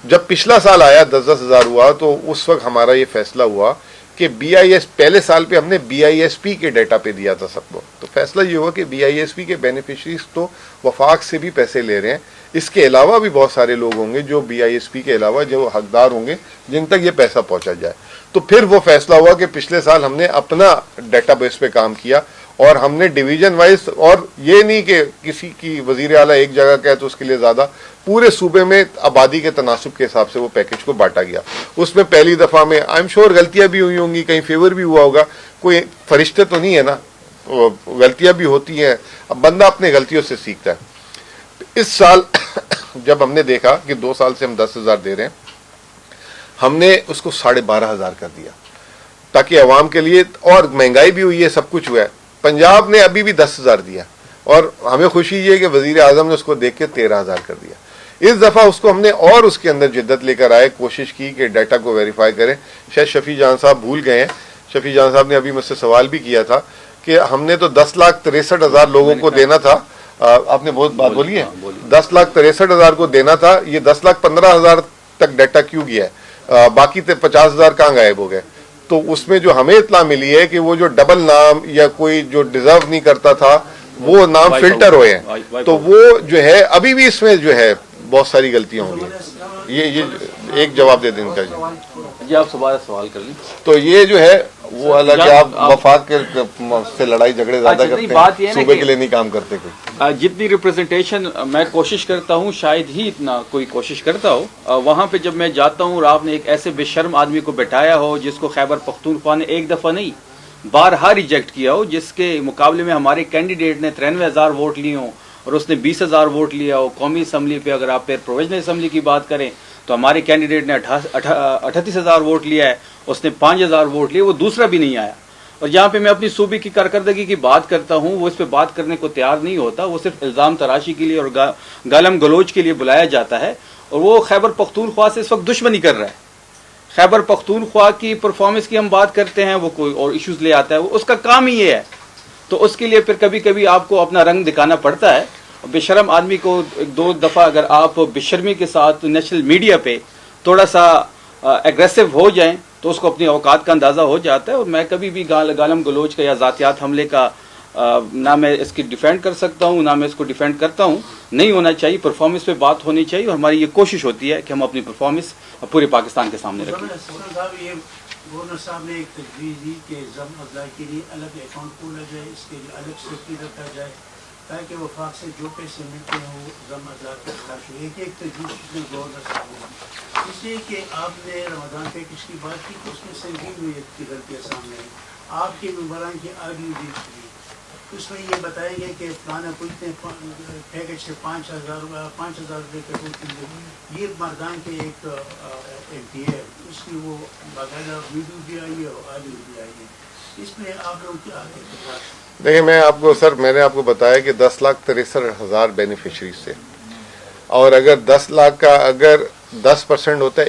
جب پچھلا سال آیا 10,000 ہوا تو اس وقت ہمارا یہ فیصلہ ہوا کہ BIS، پہلے سال پہ ہم نے BISP کے ڈیٹا پہ دیا تھا سب کو. تو فیصلہ یہ ہوا کہ BISP کے بینیفیشریز تو وفاق سے بھی پیسے لے رہے ہیں، اس کے علاوہ بھی بہت سارے لوگ ہوں گے جو BISP کے علاوہ جو حقدار ہوں گے جن تک یہ پیسہ پہنچا جائے. تو پھر وہ فیصلہ ہوا کہ پچھلے سال ہم نے اپنا ڈیٹا بیس پہ کام کیا، اور ہم نے ڈویژن وائز، اور یہ نہیں کہ کسی کی وزیر اعلیٰ ایک جگہ کا ہے تو اس کے لیے زیادہ، پورے صوبے میں آبادی کے تناسب کے حساب سے وہ پیکج کو بانٹا گیا. اس میں پہلی دفعہ میں آئی ایم شیور غلطیاں بھی ہوئی ہوں گی، کہیں فیور بھی ہوا ہوگا، کوئی فرشتے تو نہیں ہے نا، غلطیاں بھی ہوتی ہیں، اب بندہ اپنے غلطیوں سے سیکھتا ہے. اس سال جب ہم نے دیکھا کہ 2 سال سے ہم 10,000 دے رہے ہیں، ہم نے اس کو 12,500 کر دیا تاکہ عوام کے لیے، اور مہنگائی بھی ہوئی ہے، سب کچھ ہوا ہے. پنجاب نے ابھی بھی 10,000 دیا، اور ہمیں خوشی یہ ہے کہ وزیر اعظم نے اس کو دیکھ کے 13,000 کر دیا. اس دفعہ اس کو ہم نے اور اس کے اندر جدت لے کر آئے، کوشش کی کہ ڈیٹا کو ویریفائی کریں. شاید شفیع جان صاحب بھول گئے ہیں، شفیع جان صاحب نے ابھی مجھ سے سوال بھی کیا تھا کہ ہم نے تو 10,63,000 لوگوں کو دینا تھا. آپ نے بہت بات بولی ہے، 10,63,000 کو دینا تھا، یہ 10,15,000 تک ڈیٹا کیوں گیا ہے، باقی 50,000 کہاں غائب ہو گئے. تو اس میں جو ہمیں اطلاع ملی ہے کہ وہ جو ڈبل نام یا کوئی جو ڈیزرو نہیں کرتا تھا وہ نام فلٹر ہوئے ہیں، تو وہ جو ہے ابھی بھی اس میں جو ہے بہت ساری غلطیاں ہوں گی. یہ ایک جواب دے دیں ان کا جی، آپ سوال کر لیں. تو یہ جو ہے وہ حالانکہ آپ وفاق کے سے لڑائی جھگڑے زیادہ کرتے ہیں، صوبے کے لیے نہیں کام کرتے. کوئی جتنی ریپرزنٹیشن میں کوشش کرتا ہوں شاید ہی اتنا کوئی کوشش کرتا ہو، وہاں پہ جب میں جاتا ہوں اور آپ نے ایک ایسے بے شرم آدمی کو بٹھایا ہو جس کو خیبر پختونخوا نے ایک دفعہ نہیں بارہا ریجیکٹ کیا ہو، جس کے مقابلے میں ہمارے کینڈیڈیٹ نے 93,000 ووٹ لیے ہوں اور اس نے 20,000 ووٹ لیا ہو. قومی اسمبلی پہ اگر آپ پھر پروویژنل اسمبلی کی بات کریں تو ہمارے کینڈیڈیٹ نے 38,000 ووٹ لیا ہے، اس نے 5,000 ووٹ لیے، وہ دوسرا بھی نہیں آیا. اور جہاں پہ میں اپنی صوبے کی کارکردگی کی بات کرتا ہوں وہ اس پہ بات کرنے کو تیار نہیں ہوتا، وہ صرف الزام تراشی کے لیے اور گالم گلوچ کے لیے بلایا جاتا ہے. اور وہ خیبر پختونخوا سے اس وقت دشمنی کر رہا ہے. خیبر پختونخوا کی پرفارمنس کی ہم بات کرتے ہیں، وہ کوئی اور ایشوز لے آتا ہے، وہ اس کا کام ہی یہ ہے. تو اس کے لیے پھر کبھی کبھی آپ کو اپنا رنگ دکھانا پڑتا ہے. بے شرم آدمی کو 2 دفعہ اگر آپ بے شرمی کے ساتھ نیشنل میڈیا پہ تھوڑا سا ایگریسو ہو جائیں تو اس کو اپنی اوقات کا اندازہ ہو جاتا ہے. اور میں کبھی بھی گالم گلوچ کا یا ذاتیات حملے کا نہ میں اس کی ڈیفینڈ کر سکتا ہوں نہ میں اس کو ڈیفینڈ کرتا ہوں. نہیں ہونا چاہیے، پرفارمنس پہ بات ہونی چاہیے، اور ہماری یہ کوشش ہوتی ہے کہ ہم اپنی پرفارمنس پورے پاکستان کے سامنے رکھیں. گورنر صاحب نے ایک تجویز دی کہ ضم ادائی کے لیے الگ اکاؤنٹ کھولا جائے، اس کے لیے الگ سیفٹی رکھا جائے تاکہ وفاق سے جو پیسے ملتے ہیں وہ ضم ادائی پر خرچ ہو. ایک تجویز نے گورنر صاحب نے، اس لیے کہ آپ نے رمضان پیکج کی بات کی تو اس میں سنگین نیت کی غلطیاں سامنے آئی. آپ کے ممبران کی آڈیو لیک ہوئی، اس میں یہ بتایا گیا کہ فلانا کو اتنے پیکج سے 5,000 روپے کا ہوتی. یہ مردان کے ایک MP ہے، اس کی وہ باقاعدہ ویڈیو بھی آئی ہے اور آڈیو بھی آئی ہے. اس میں آپ لوگ کیا اعتراض؟ دیکھیں میں آپ کو سر، میں نے آپ کو بتایا کہ 10,63,000 بینیفیشریز سے، اور اگر 10 لاکھ کا اگر 10% ہوتا ہے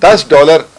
$10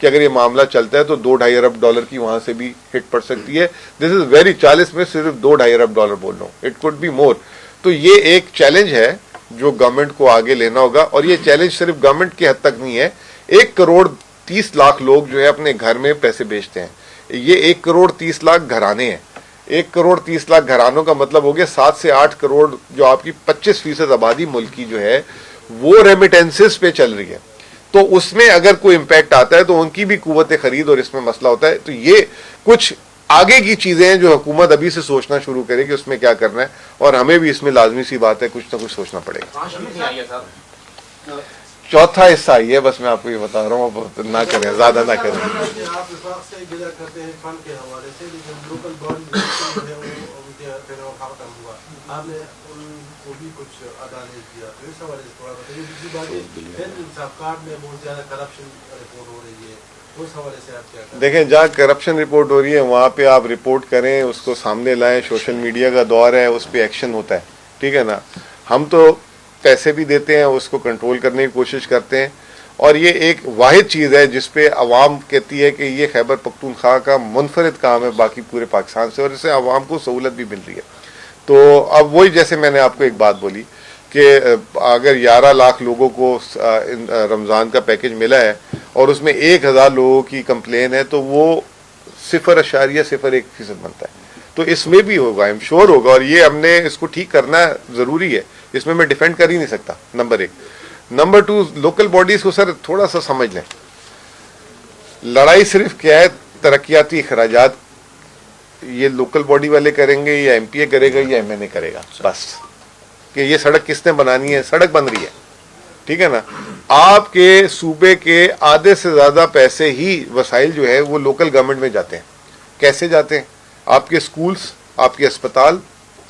کہ اگر یہ معاملہ چلتا ہے تو $2-2.5 ارب کی وہاں سے بھی ہٹ پڑ سکتی ہے. دس از ویری 40 میں صرف $2-2.5 ارب بول رہا ہوں, اٹ کوڈ بی مور. تو یہ ایک چیلنج ہے جو گورنمنٹ کو آگے لینا ہوگا, اور یہ چیلنج صرف گورنمنٹ کے حد تک نہیں ہے. 1,30,00,000 لوگ جو ہے اپنے گھر میں پیسے بیچتے ہیں. یہ 1,30,00,000 گھرانے ہیں. 1,30,00,000 گھرانوں کا مطلب ہو گیا 7 سے 8 کروڑ جو آپ کی 25% آبادی ملک کی جو ہے وہ ریمیٹنسز پہ چل رہی ہے. تو اس میں اگر کوئی امپیکٹ آتا ہے تو ان کی بھی قوت خرید اور اس میں مسئلہ ہوتا ہے. تو یہ کچھ آگے کی چیزیں ہیں جو حکومت ابھی سے سوچنا شروع کرے کہ اس میں کیا کرنا ہے, اور ہمیں بھی اس میں لازمی سی بات ہے کچھ نہ کچھ سوچنا پڑے گا. چوتھا حصہ ہی ہے, بس میں آپ کو یہ بتا رہا ہوں, نہ کریں, زیادہ نہ کریں. آپ وفاق سے گزر کرتے ہیں فنڈ کے حوالے سے, لیکن لوکل باڈی جو ہے وہ ختم ہوا, آپ نے ان کو بھی کچھ ادا نہیں کیا, تو اس حوالے سے تھوڑا بتائیے. دوسری بات ہے انصاف کارڈ میں بہت زیادہ کرپشن رپورٹ ہو رہی ہے, اس حوالے سے آپ کیا کریں؟ دیکھیں, جہاں کرپشن رپورٹ ہو رہی ہے وہاں پہ آپ رپورٹ کریں, اس کو سامنے لائیں. سوشل میڈیا کا دور ہے, اس پہ ایکشن ہوتا ہے, ٹھیک ہے نا. ہم تو پیسے بھی دیتے ہیں, اس کو کنٹرول کرنے کی کوشش کرتے ہیں, اور یہ ایک واحد چیز ہے جس پہ عوام کہتی ہے کہ یہ خیبر پختونخوا کا منفرد کام ہے باقی پورے پاکستان سے, اور اس سے عوام کو سہولت بھی مل رہی ہے. تو اب وہی جیسے میں نے آپ کو ایک بات بولی کہ اگر 11 لاکھ لوگوں کو رمضان کا پیکج ملا ہے اور اس میں 1,000 لوگوں کی کمپلین ہے تو وہ 0.01% بنتا ہے. تو اس میں بھی ہوگا, ایم شور ہوگا, اور یہ ہم نے اس کو ٹھیک کرنا ضروری ہے. اس میں ڈیفینڈ کر ہی نہیں سکتا, نمبر 1. نمبر 2, لوکل باڈیز کو سر تھوڑا سا سمجھ لیں. لڑائی صرف کیا ہے, ترقیاتی اخراجات یہ لوکل باڈی والے کریں گے, یا ایم پی اے کرے گا, یا ایم این اے کرے گا, بس. کہ یہ سڑک کس نے بنانی ہے, سڑک بن رہی ہے, ٹھیک ہے نا. آپ کے صوبے کے آدھے سے زیادہ پیسے ہی وسائل جو ہے وہ لوکل گورنمنٹ میں جاتے ہیں. کیسے جاتے ہیں؟ آپ کے سکولز, آپ کے اسپتال,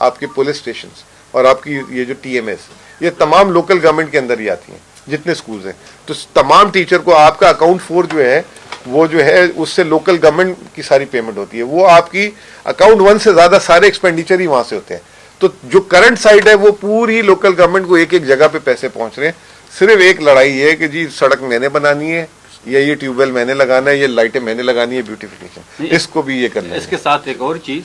آپ کے پولیس اسٹیشنز, اور آپ کی یہ جو ٹی ایم ایس, یہ تمام لوکل گورنمنٹ کے اندر ہی آتی ہیں جتنے سکولز ہیں. تو تمام ٹیچر کو آپ کا اکاؤنٹ 4 جو ہے وہ جو ہے اس سے لوکل گورنمنٹ کی ساری پیمنٹ ہوتی ہے. وہ آپ کی اکاؤنٹ 1 سے زیادہ سارے ایکسپینڈیچر ہی وہاں سے ہوتے ہیں. تو جو کرنٹ سائڈ ہے وہ پوری لوکل گورنمنٹ کو ایک ایک جگہ پہ پیسے پہنچ رہے ہیں. صرف ایک لڑائی ہے کہ جی سڑک میں نے بنانی ہے, یا یہ ٹیوب ویل میں نے لگانا ہے, یہ لائٹیں میں نے لگانی ہے, بیوٹیفیکیشن, اس کو بھی یہ کرنا ہے. اس کے ساتھ ایک اور چیز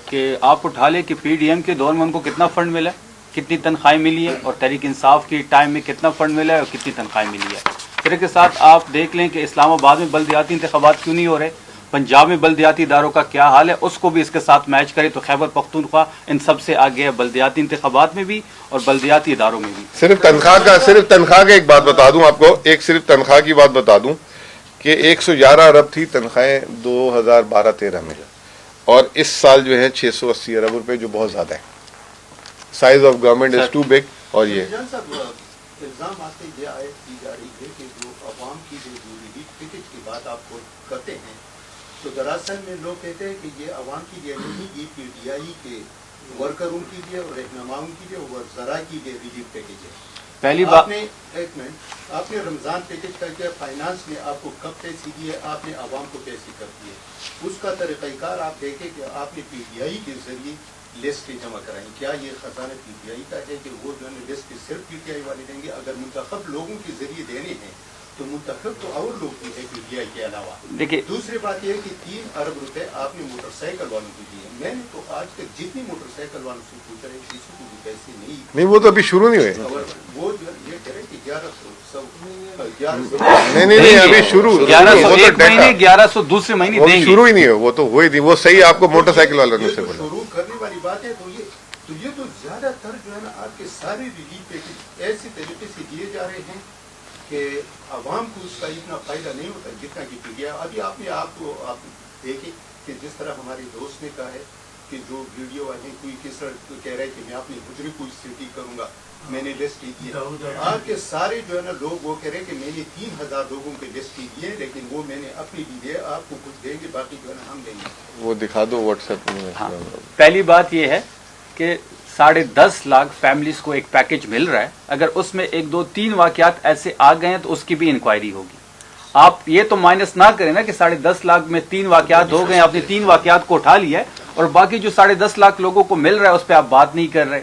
کہ آپ اٹھا لیں کہ پی ڈی ایم کے دور میں ان کو کتنا فنڈ ملا ہے, کتنی تنخواہیں ملی ہے, اور تحریک انصاف کی ٹائم میں کتنا فنڈ ملا ہے اور کتنی تنخواہیں ملی ہے. پھر اس کے ساتھ آپ دیکھ لیں کہ اسلام آباد میں بلدیاتی انتخابات کیوں نہیں ہو رہے, پنجاب میں بلدیاتی اداروں کا کیا حال ہے, اس کو بھی اس کے ساتھ میچ کرے تو خیبر پختونخوا ان سب سے آگے ہے, بلدیاتی انتخابات میں بھی اور بلدیاتی اداروں میں بھی. صرف تنخواہ کا ایک بات بتا دوں آپ کو, صرف تنخواہ کی بات بتا دوں کہ 111 ارب تھی تنخواہیں 2012-13 میں, اور اس سال جو ہے 680 ارب روپے, جو بہت زیادہ ہے. Size of government is too big. اور یہ الزام آتے یہ آیت کی جا رہی ہے کہ جو عوام کی جو ریلیف پیکج کی بات آپ کو کرتے ہیں تو دراصل میں لوگ کہتے ہیں کہ یہ عوام کی لیے نہیں, یہ پی ٹی آئی کے ورکروں کی لیے اور رہنماؤں کی لیے اور ذرا کی لیے ریلیف پیکج ہے. پہلی بات, ایک منٹ, آپ نے رمضان پیکج کا کیا, فائنانس نے آپ کو کب پیسے دیے, آپ نے عوام کو پیسے کب دیے, اس کا طریقہ کار آپ دیکھیں کہ آپ نے پی ٹی آئی کے ذریعے لسٹ جمع کرائیں. کیا یہ خزانہ پی ٹی آئی کا ہے کہ وہ جو ہے لسٹ صرف پی ٹی آئی والے دیں گے؟ اگر منتخب لوگوں کے ذریعے دینے ہیں تو منتخب تو اور لوگ بھی ہے پی ٹی آئی کے علاوہ. دیکھیے دوسری بات یہ ہے کہ 3 ارب روپے آپ نے موٹر سائیکل والوں کو دیے. میں نے تو آج تک جتنی موٹر سائیکل والوں سے پوچھا ہے کسی کو بھی پیسے نہیں, وہ تو ابھی شروع نہیں ہوئے. وہ جو یہ کہہ رہے کہ 1100 نہیں ابھی شروع 1100 ایک مہینے, 1100 دوسرے مہینے دیں گے, شروع ہی نہیں ہے. وہ تو ہوئی تھی, وہ صحیح آپ کو موٹر سائیکل والوں نے سے بولا. شروع کرنے والی بات ہے. تو یہ تو زیادہ تر جو ہے نا آپ کے سارے ریلیف پیکج ایسے طریقے سے دیے جا رہے ہیں کہ عوام کو اس کا اتنا فائدہ نہیں ہوتا جتنا کہ گیا. ابھی آپ کو دیکھیں کہ جس طرح ہمارے دوست نے کہا ہے کہ جو ویڈیو آئے ہیں, کوئی کس طرح کہہ رہا ہے کہ میں اپنی حجری کو سٹی کروں گا, میں نے لسٹ دی ہے. آپ کے سارے جو ہے نا لوگ وہ کہہ رہے ہیں کہ میں نے 3000 لوگوں کے لسٹ دی ہے, لیکن وہ میں نے اپنی دی ہے, آپ کو کچھ دیں گے, باقی جو ہے نا ہم دیں گے. وہ دکھا دو واٹس ایپ میں. پہلی بات یہ ہے کہ 10.5 لاکھ فیملیز کو ایک پیکج مل رہا ہے. اگر اس میں 1 2 3 واقعات ایسے آ گئے ہیں تو اس کی بھی انکوائری ہوگی. آپ یہ تو مائنس نہ کریں نا کہ 10.5 لاکھ میں 3 واقعات ہو گئے, آپ نے 3 واقعات کو اٹھا لیا ہے اور باقی جو 10.5 لاکھ لوگوں کو مل رہا ہے اس پہ آپ بات نہیں کر رہے.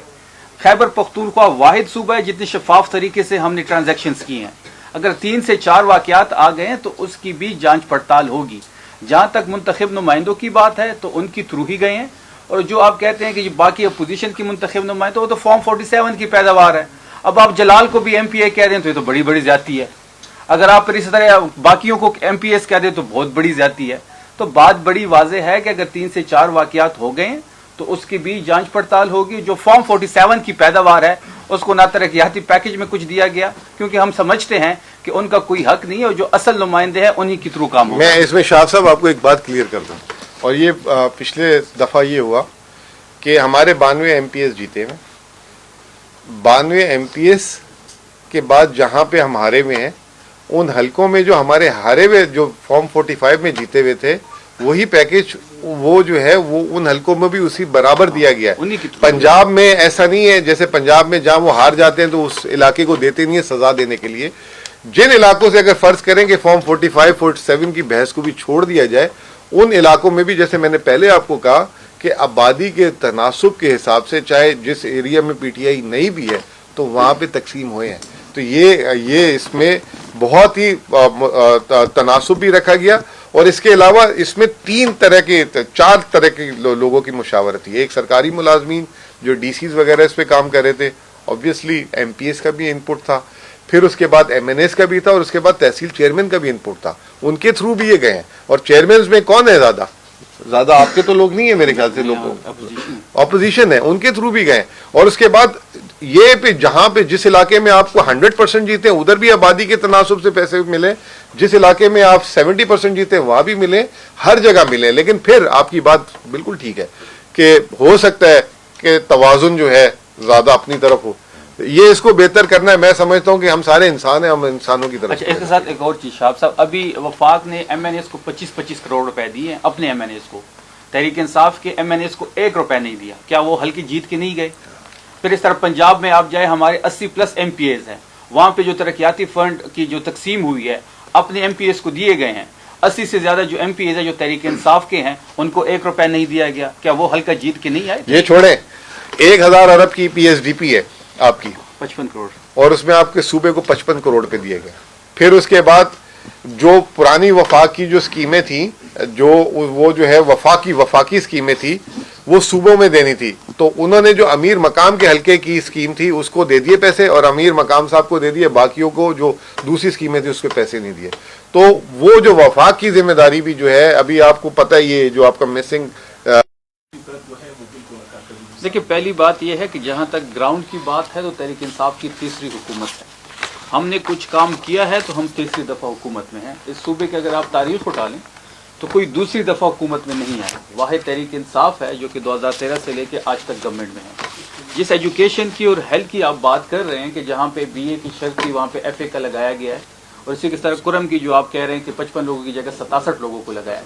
خیبر پختونخوا واحد صوبہ ہے جتنے شفاف طریقے سے ہم نے ٹرانزیکشنز کی ہیں. اگر 3 سے 4 واقعات آ گئے ہیں تو اس کی بھی جانچ پڑتال ہوگی. جہاں تک منتخب نمائندوں کی بات ہے تو ان کی تھرو ہی گئے ہیں, اور جو آپ کہتے ہیں کہ باقی اپوزیشن کی منتخب نمائندے وہ تو فارم 47 کی پیداوار ہے. اب آپ جلال کو بھی ایم پی اے کہہ دیں تو یہ تو بڑی بڑی زیادتی ہے. اگر آپ پھر اسی طرح باقیوں کو ایم پی ایس کہہ دیں تو بہت بڑی زیادتی ہے. تو بات بڑی واضح ہے کہ اگر 3 سے 4 واقعات ہو گئے ہیں تو اس کی بھی جانچ پڑتال ہوگی. جو فارم 47 کی پیداوار ہے اس کو نہ ترقیاتی پیکج میں کچھ دیا گیا, کیونکہ ہم سمجھتے ہیں کہ ان کا کوئی حق نہیں ہے, اور جو اصل نمائندے ہیں انہی کے تھرو کام ہوگا. میں اس میں شاہ صاحب آپ کو ایک بات کلیئر کر دوں, اور یہ پچھلے دفعہ یہ ہوا کہ ہمارے 92 ایم پی ایس جیتے ہیں. 92 ایم پی ایس کے بعد جہاں پہ ہم ہارے ہوئے ہیں ان حلقوں میں جو ہمارے ہارے ہوئے جو فارم 45 میں جیتے ہوئے تھے وہی پیکج وہ جو ہے وہ ان حلقوں میں بھی اسی برابر دیا گیا ہے. پنجاب میں ایسا نہیں ہے, جیسے پنجاب میں جہاں وہ ہار جاتے ہیں تو اس علاقے کو دیتے نہیں ہے سزا دینے کے لیے. جن علاقوں سے اگر فرض کریں کہ فارم 45 47 کی بحث کو بھی چھوڑ دیا جائے, ان علاقوں میں بھی جیسے میں نے پہلے آپ کو کہا کہ آبادی کے تناسب کے حساب سے چاہے جس ایریا میں پی ٹی آئی نہیں بھی ہے تو وہاں پہ تقسیم ہوئے ہیں. تو یہ اس میں بہت ہی تناسب بھی رکھا گیا, اور اس کے علاوہ اس میں 4 طرح کے لوگوں کی مشاورت تھی. ایک سرکاری ملازمین جو ڈی سیز وغیرہ اس پہ کام کر رہے تھے, obviously ایم پی ایس کا بھی انپٹ تھا, پھر اس کے بعد ایم این ایس کا بھی تھا, اور اس کے بعد تحصیل چیئرمین کا بھی انپٹ تھا. ان کے تھرو بھی یہ گئے ہیں. اور چیئرمین میں کون ہے زیادہ آپ کے تو لوگ نہیں ہیں میرے خیال سے, لوگ اپوزیشن ہے, ان کے تھرو بھی گئے. اور اس کے بعد یہ پہ جہاں پہ جس علاقے میں آپ کو 100% جیتے ہیں ادھر بھی آبادی کے تناسب سے پیسے ملے, جس علاقے میں آپ 70% جیتے ہیں وہاں بھی ملے, ہر جگہ ملے. لیکن پھر آپ کی بات بالکل ٹھیک ہے کہ ہو سکتا ہے کہ توازن جو ہے زیادہ اپنی طرف ہو, یہ اس کو بہتر کرنا ہے. میں سمجھتا ہوں کہ ہم سارے انسان ہیں, ہم انسانوں کی طرف. اچھا, اس کے ساتھ ایک اور چیز شاہب صاحب, ابھی وفاق نے ایم این ایس کو 25-25 کروڑ روپے دیے ہیں اپنے ایم این ایس کو, تحریک انصاف کے ایم این ایس کو 1 روپے نہیں دیا. کیا وہ حلقے جیت کے نہیں گئے؟ پھر اس طرح پنجاب میں آپ جائے, ہمارے 80+ ایم پی ایز ہیں, وہاں پہ جو ترقیاتی فنڈ کی جو تقسیم ہوئی ہے اپنے ایم پی ایس کو دیے گئے ہیں. 80 سے زیادہ جو ایم پی ایز ہیں جو تحریک انصاف کے ہیں ان کو 1 روپے نہیں دیا گیا. کیا وہ حلقہ جیت کے نہیں آئے؟ یہ چھوڑیں, 1000 ارب کی پی ایس ڈی پی ہے آپ کی 55 کروڑ, اور اس میں آپ کے صوبے کو 55 کروڑ پہ دیے گئے. پھر اس کے بعد جو پرانی وفاق کی جو اسکیمیں تھیں, جو وہ جو ہے وفاقی اسکیمیں تھی وہ صوبوں میں دینی تھی, تو انہوں نے جو امیر مقام کے حلقے کی اسکیم تھی اس کو دے دیے پیسے, اور امیر مقام صاحب کو دے دیے, باقیوں کو جو دوسری اسکیمیں تھی اس کے پیسے نہیں دیے. تو وہ جو وفاق کی ذمہ داری بھی جو ہے, ابھی آپ کو پتہ یہ جو آپ کا مسنگ. دیکھیں, پہلی بات یہ ہے کہ جہاں تک گراؤنڈ کی بات ہے تو تحریک انصاف کی تیسری حکومت ہے. ہم نے کچھ کام کیا ہے تو ہم تیسری دفعہ حکومت میں ہیں. اس صوبے کے اگر آپ تاریخ اٹھا لیں تو کوئی دوسری دفعہ حکومت میں نہیں ہے. واحد تحریک انصاف ہے جو کہ 2013 سے لے کے آج تک گورنمنٹ میں ہے. جس ایجوکیشن کی اور ہیلتھ کی آپ بات کر رہے ہیں کہ جہاں پہ بی اے کی شرط تھی وہاں پہ ایف اے کا لگایا گیا ہے, اور اسی طرح کرم کی جو آپ کہہ رہے ہیں کہ 55 لوگوں کی جگہ 67 لوگوں کو لگایا ہے.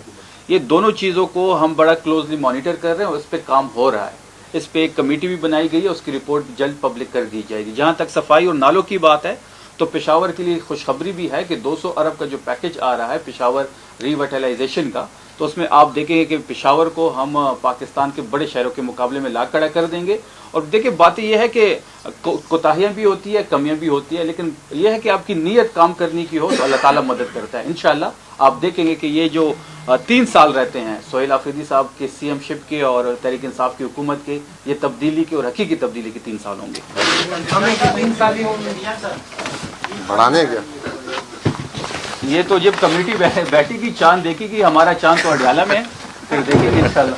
یہ دونوں چیزوں کو ہم بڑا کلوزلی مانیٹر کر رہے ہیں اور اس پہ کام ہو رہا ہے. اس پہ ایک کمیٹی بھی بنائی گئی ہے, اس کی رپورٹ جلد پبلک کر دی جائے گی. جہاں تک صفائی اور نالوں کی بات ہے تو پشاور کے لیے خوشخبری بھی ہے کہ 200 ارب کا جو پیکج آ رہا ہے پشاور ری ویٹلائزیشن کا, تو اس میں آپ دیکھیں گے کہ پشاور کو ہم پاکستان کے بڑے شہروں کے مقابلے میں لا کھڑا کر دیں گے. اور دیکھیں بات یہ ہے کہ کوتاہیاں بھی ہوتی ہے, کمیاں بھی ہوتی ہے, لیکن یہ ہے کہ آپ کی نیت کام کرنے کی ہو تو اللہ تعالیٰ مدد کرتا ہے. انشاءاللہ آپ دیکھیں گے کہ یہ جو 3 سال رہتے ہیں سہیل آفریدی صاحب کے سی ایم شپ کے اور تحریک انصاف کی حکومت کے, یہ تبدیلی کے اور حقیقی تبدیلی کے 3 سال ہوں گے. بڑھانے کیا یہ تو جب کمیٹی بیٹھی گی, چاند دیکھے گی, ہمارا چاند تو اڈیالہ میں ہے, پھر دیکھیں گے انشاءاللہ.